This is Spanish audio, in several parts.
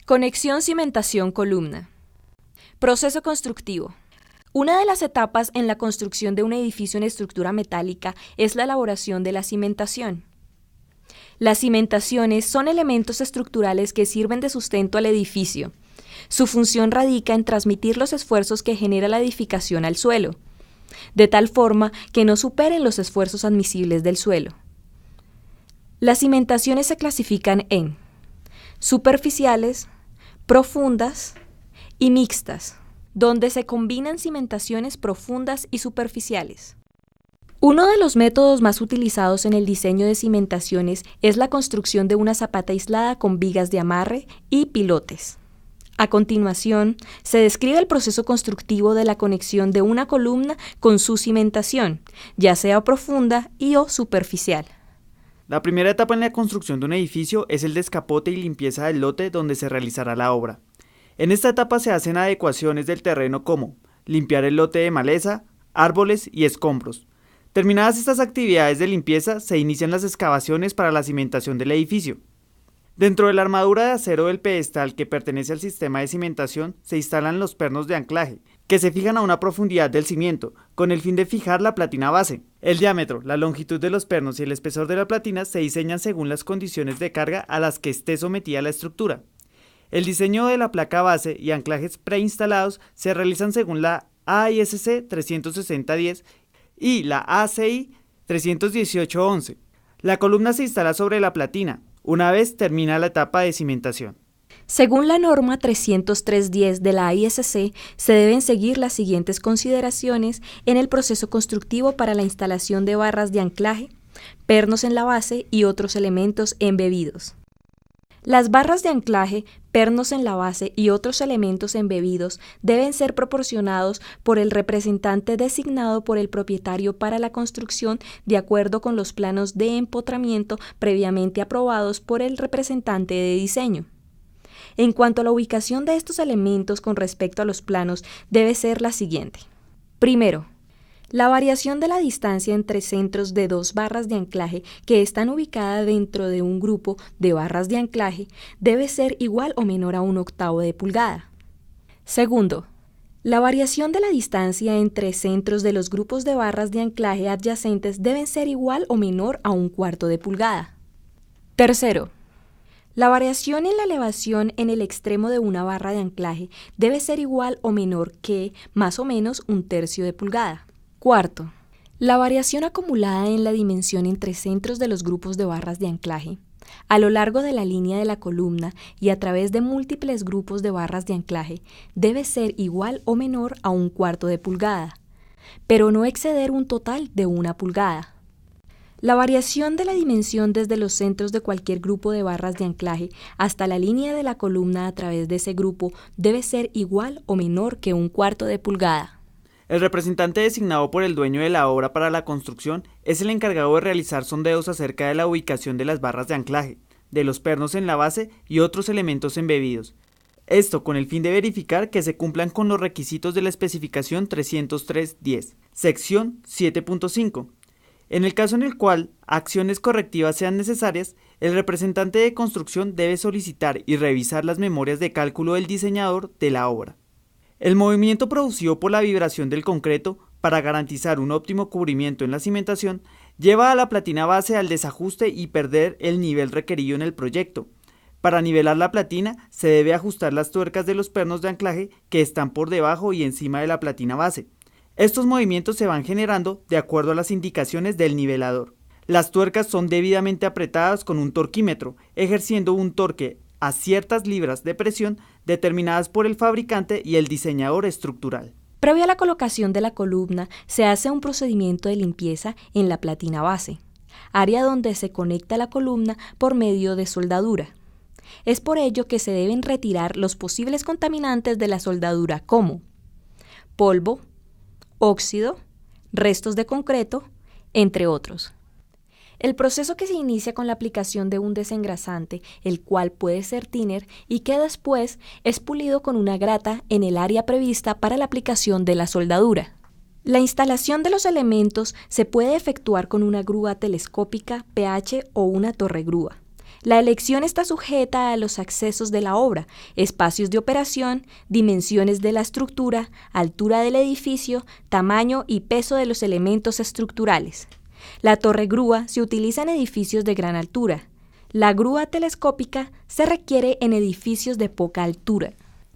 Conexión cimentación-columna. Proceso constructivo. Una de las etapas en la construcción de un edificio en estructura metálica es la elaboración de la cimentación. Las cimentaciones son elementos estructurales que sirven de sustento al edificio. Su función radica en transmitir los esfuerzos que genera la edificación al suelo, de tal forma que no superen los esfuerzos admisibles del suelo. Las cimentaciones se clasifican en superficiales, profundas y mixtas, donde se combinan cimentaciones profundas y superficiales. Uno de los métodos más utilizados en el diseño de cimentaciones es la construcción de una zapata aislada con vigas de amarre y pilotes. A continuación, se describe el proceso constructivo de la conexión de una columna con su cimentación, ya sea profunda o superficial. La primera etapa en la construcción de un edificio es el descapote y limpieza del lote donde se realizará la obra. En esta etapa se hacen adecuaciones del terreno como limpiar el lote de maleza, árboles y escombros. Terminadas estas actividades de limpieza, se inician las excavaciones para la cimentación del edificio. Dentro de la armadura de acero del pedestal que pertenece al sistema de cimentación se instalan los pernos de anclaje, que se fijan a una profundidad del cimiento, con el fin de fijar la platina base. El diámetro, la longitud de los pernos y el espesor de la platina se diseñan según las condiciones de carga a las que esté sometida la estructura. El diseño de la placa base y anclajes preinstalados se realizan según la AISC 36010 y la ACI 31811. La columna se instala sobre la platina, una vez termina la etapa de cimentación. Según la norma 30310 de la AISC, se deben seguir las siguientes consideraciones en el proceso constructivo para la instalación de barras de anclaje, pernos en la base y otros elementos embebidos. Las barras de anclaje, pernos en la base y otros elementos embebidos deben ser proporcionados por el representante designado por el propietario para la construcción de acuerdo con los planos de empotramiento previamente aprobados por el representante de diseño. En cuanto a la ubicación de estos elementos con respecto a los planos, debe ser la siguiente. Primero, la variación de la distancia entre centros de dos barras de anclaje que están ubicadas dentro de un grupo de barras de anclaje debe ser igual o menor a 1/8 de pulgada. Segundo, la variación de la distancia entre centros de los grupos de barras de anclaje adyacentes deben ser igual o menor a 1/4 de pulgada. Tercero, la variación en la elevación en el extremo de una barra de anclaje debe ser igual o menor que más o menos 1/3 de pulgada. Cuarto, la variación acumulada en la dimensión entre centros de los grupos de barras de anclaje, a lo largo de la línea de la columna y a través de múltiples grupos de barras de anclaje, debe ser igual o menor a 1/4 de pulgada, pero no exceder un total de 1 pulgada. La variación de la dimensión desde los centros de cualquier grupo de barras de anclaje hasta la línea de la columna a través de ese grupo debe ser igual o menor que 1/4 de pulgada. El representante designado por el dueño de la obra para la construcción es el encargado de realizar sondeos acerca de la ubicación de las barras de anclaje, de los pernos en la base y otros elementos embebidos. Esto con el fin de verificar que se cumplan con los requisitos de la especificación 30310, sección 7.5. En el caso en el cual acciones correctivas sean necesarias, el representante de construcción debe solicitar y revisar las memorias de cálculo del diseñador de la obra. El movimiento producido por la vibración del concreto para garantizar un óptimo cubrimiento en la cimentación lleva a la platina base al desajuste y perder el nivel requerido en el proyecto. Para nivelar la platina se debe ajustar las tuercas de los pernos de anclaje que están por debajo y encima de la platina base. Estos movimientos se van generando de acuerdo a las indicaciones del nivelador. Las tuercas son debidamente apretadas con un torquímetro, ejerciendo un torque a ciertas libras de presión determinadas por el fabricante y el diseñador estructural. Previo a la colocación de la columna, se hace un procedimiento de limpieza en la platina base, área donde se conecta la columna por medio de soldadura. Es por ello que se deben retirar los posibles contaminantes de la soldadura como polvo, óxido, restos de concreto, entre otros. El proceso que se inicia con la aplicación de un desengrasante, el cual puede ser thinner y que después es pulido con una grata en el área prevista para la aplicación de la soldadura. La instalación de los elementos se puede efectuar con una grúa telescópica, PH o una torre grúa. La elección está sujeta a los accesos de la obra, espacios de operación, dimensiones de la estructura, altura del edificio, tamaño y peso de los elementos estructurales. La torre grúa se utiliza en edificios de gran altura. La grúa telescópica se requiere en edificios de poca altura.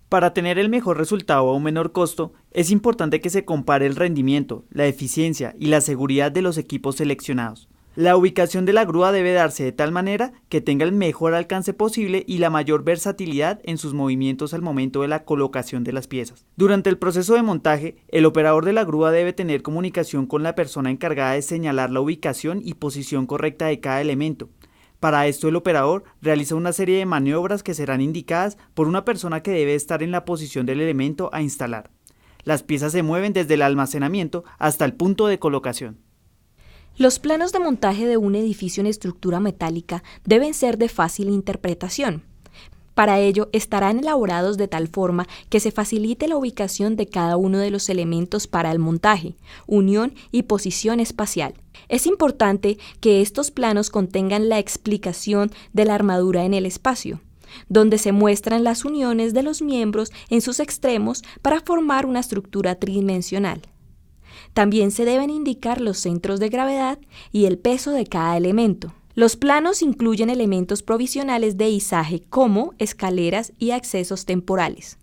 Para tener el mejor resultado a un menor costo, es importante que se compare el rendimiento, la eficiencia y la seguridad de los equipos seleccionados. La ubicación de la grúa debe darse de tal manera que tenga el mejor alcance posible y la mayor versatilidad en sus movimientos al momento de la colocación de las piezas. Durante el proceso de montaje, el operador de la grúa debe tener comunicación con la persona encargada de señalar la ubicación y posición correcta de cada elemento. Para esto el operador realiza una serie de maniobras que serán indicadas por una persona que debe estar en la posición del elemento a instalar. Las piezas se mueven desde el almacenamiento hasta el punto de colocación. Los planos de montaje de un edificio en estructura metálica deben ser de fácil interpretación. Para ello, estarán elaborados de tal forma que se facilite la ubicación de cada uno de los elementos para el montaje, unión y posición espacial. Es importante que estos planos contengan la explicación de la armadura en el espacio, donde se muestran las uniones de los miembros en sus extremos para formar una estructura tridimensional. También se deben indicar los centros de gravedad y el peso de cada elemento. Los planos incluyen elementos provisionales de izaje como escaleras y accesos temporales.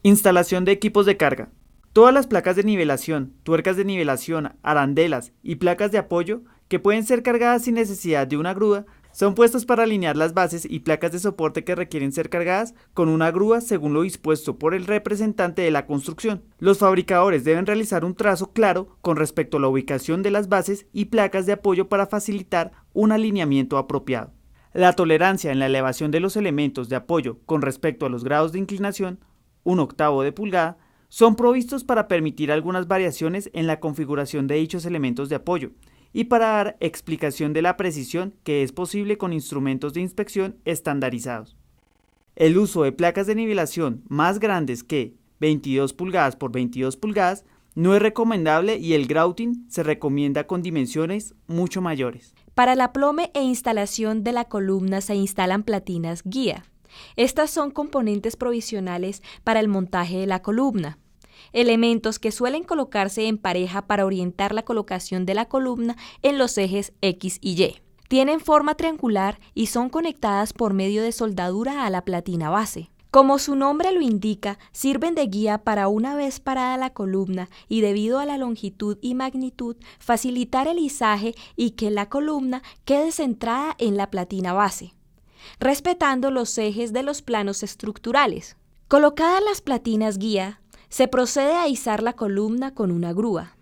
Instalación de equipos de carga. Todas las placas de nivelación, tuercas de nivelación, arandelas y placas de apoyo que pueden ser cargadas sin necesidad de una grúa son puestos para alinear las bases y placas de soporte que requieren ser cargadas con una grúa según lo dispuesto por el representante de la construcción. Los fabricadores deben realizar un trazo claro con respecto a la ubicación de las bases y placas de apoyo para facilitar un alineamiento apropiado. La tolerancia en la elevación de los elementos de apoyo con respecto a los grados de inclinación, 1/8 de pulgada, son provistos para permitir algunas variaciones en la configuración de dichos elementos de apoyo y para dar explicación de la precisión que es posible con instrumentos de inspección estandarizados. El uso de placas de nivelación más grandes que 22 pulgadas por 22 pulgadas no es recomendable y el grouting se recomienda con dimensiones mucho mayores. Para el aplome e instalación de la columna se instalan platinas guía. Estas son componentes provisionales para el montaje de la columna. Elementos que suelen colocarse en pareja para orientar la colocación de la columna en los ejes X y Y. Tienen forma triangular y son conectadas por medio de soldadura a la platina base. Como su nombre lo indica, sirven de guía para una vez parada la columna y debido a la longitud y magnitud, facilitar el izaje y que la columna quede centrada en la platina base, respetando los ejes de los planos estructurales. Colocadas las platinas guía, se procede a izar la columna con una grúa.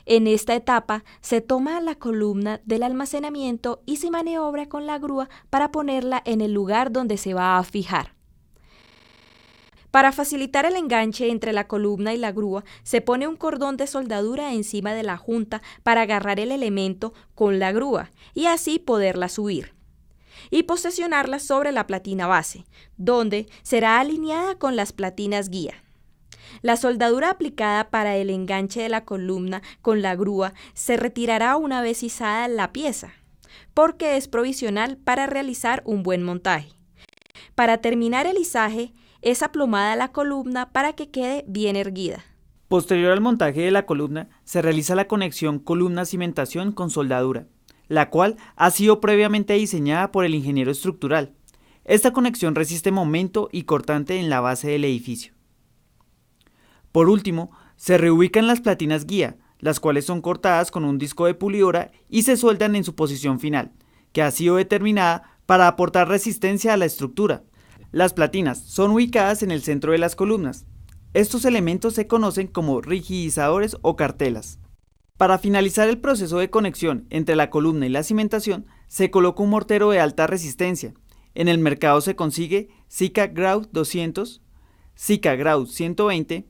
En esta etapa se toma la columna del almacenamiento y se maniobra con la grúa para ponerla en el lugar donde se va a fijar. Para facilitar el enganche entre la columna y la grúa, se pone un cordón de soldadura encima de la junta para agarrar el elemento con la grúa y así poderla subir y posicionarla sobre la platina base, donde será alineada con las platinas guía. La soldadura aplicada para el enganche de la columna con la grúa se retirará una vez izada la pieza, porque es provisional para realizar un buen montaje. Para terminar el izaje, es aplomada la columna para que quede bien erguida. Posterior al montaje de la columna, se realiza la conexión columna-cimentación con soldadura, la cual ha sido previamente diseñada por el ingeniero estructural. Esta conexión resiste momento y cortante en la base del edificio. Por último, se reubican las platinas guía, las cuales son cortadas con un disco de pulidora y se sueldan en su posición final, que ha sido determinada para aportar resistencia a la estructura. Las platinas son ubicadas en el centro de las columnas. Estos elementos se conocen como rigidizadores o cartelas. Para finalizar el proceso de conexión entre la columna y la cimentación, se coloca un mortero de alta resistencia. En el mercado se consigue Sika Grout 200, Sika Grout 120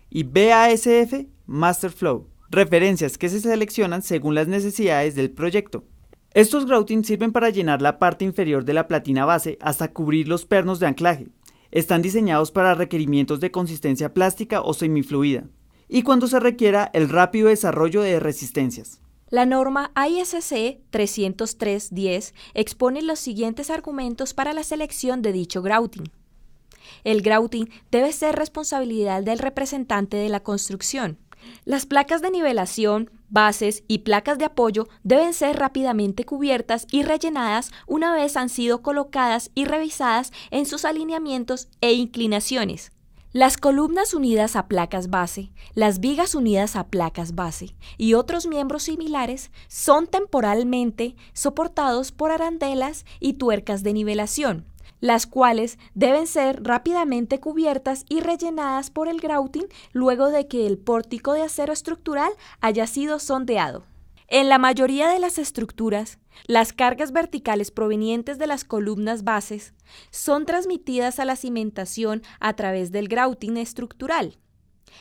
y BASF Masterflow, referencias que se seleccionan según las necesidades del proyecto. Estos grouting sirven para llenar la parte inferior de la platina base hasta cubrir los pernos de anclaje. Están diseñados para requerimientos de consistencia plástica o semifluida y cuando se requiera el rápido desarrollo de resistencias. La norma ISC 303-10 expone los siguientes argumentos para la selección de dicho grouting. El grouting debe ser responsabilidad del representante de la construcción. Las placas de nivelación, bases y placas de apoyo deben ser rápidamente cubiertas y rellenadas una vez han sido colocadas y revisadas en sus alineamientos e inclinaciones. Las columnas unidas a placas base, las vigas unidas a placas base y otros miembros similares son temporalmente soportados por arandelas y tuercas de nivelación, las cuales deben ser rápidamente cubiertas y rellenadas por el grouting luego de que el pórtico de acero estructural haya sido sondeado. En la mayoría de las estructuras, las cargas verticales provenientes de las columnas bases son transmitidas a la cimentación a través del grouting estructural.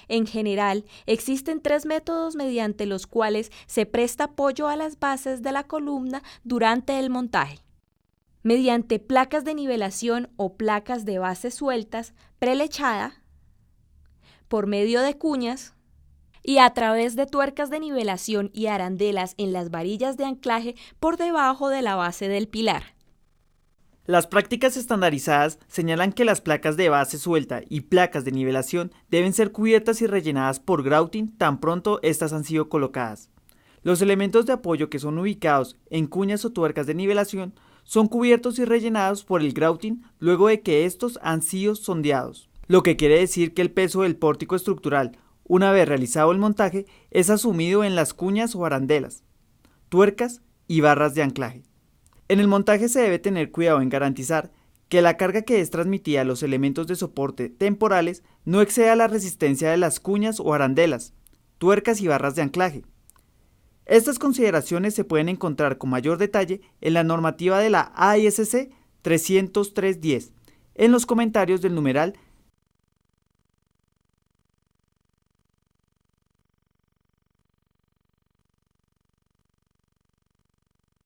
En general, existen 3 métodos mediante los cuales se presta apoyo a las bases de la columna durante el montaje. Mediante placas de nivelación o placas de base sueltas prelechada, por medio de cuñas, y a través de tuercas de nivelación y arandelas en las varillas de anclaje por debajo de la base del pilar. Las prácticas estandarizadas señalan que las placas de base suelta y placas de nivelación deben ser cubiertas y rellenadas por grouting tan pronto estas han sido colocadas. Los elementos de apoyo que son ubicados en cuñas o tuercas de nivelación son cubiertos y rellenados por el grouting luego de que estos han sido sondeados, lo que quiere decir que el peso del pórtico estructural, una vez realizado el montaje, es asumido en las cuñas o arandelas, tuercas y barras de anclaje. En el montaje se debe tener cuidado en garantizar que la carga que es transmitida a los elementos de soporte temporales no exceda la resistencia de las cuñas o arandelas, tuercas y barras de anclaje. Estas consideraciones se pueden encontrar con mayor detalle en la normativa de la ISC 303-10, en los comentarios del numeral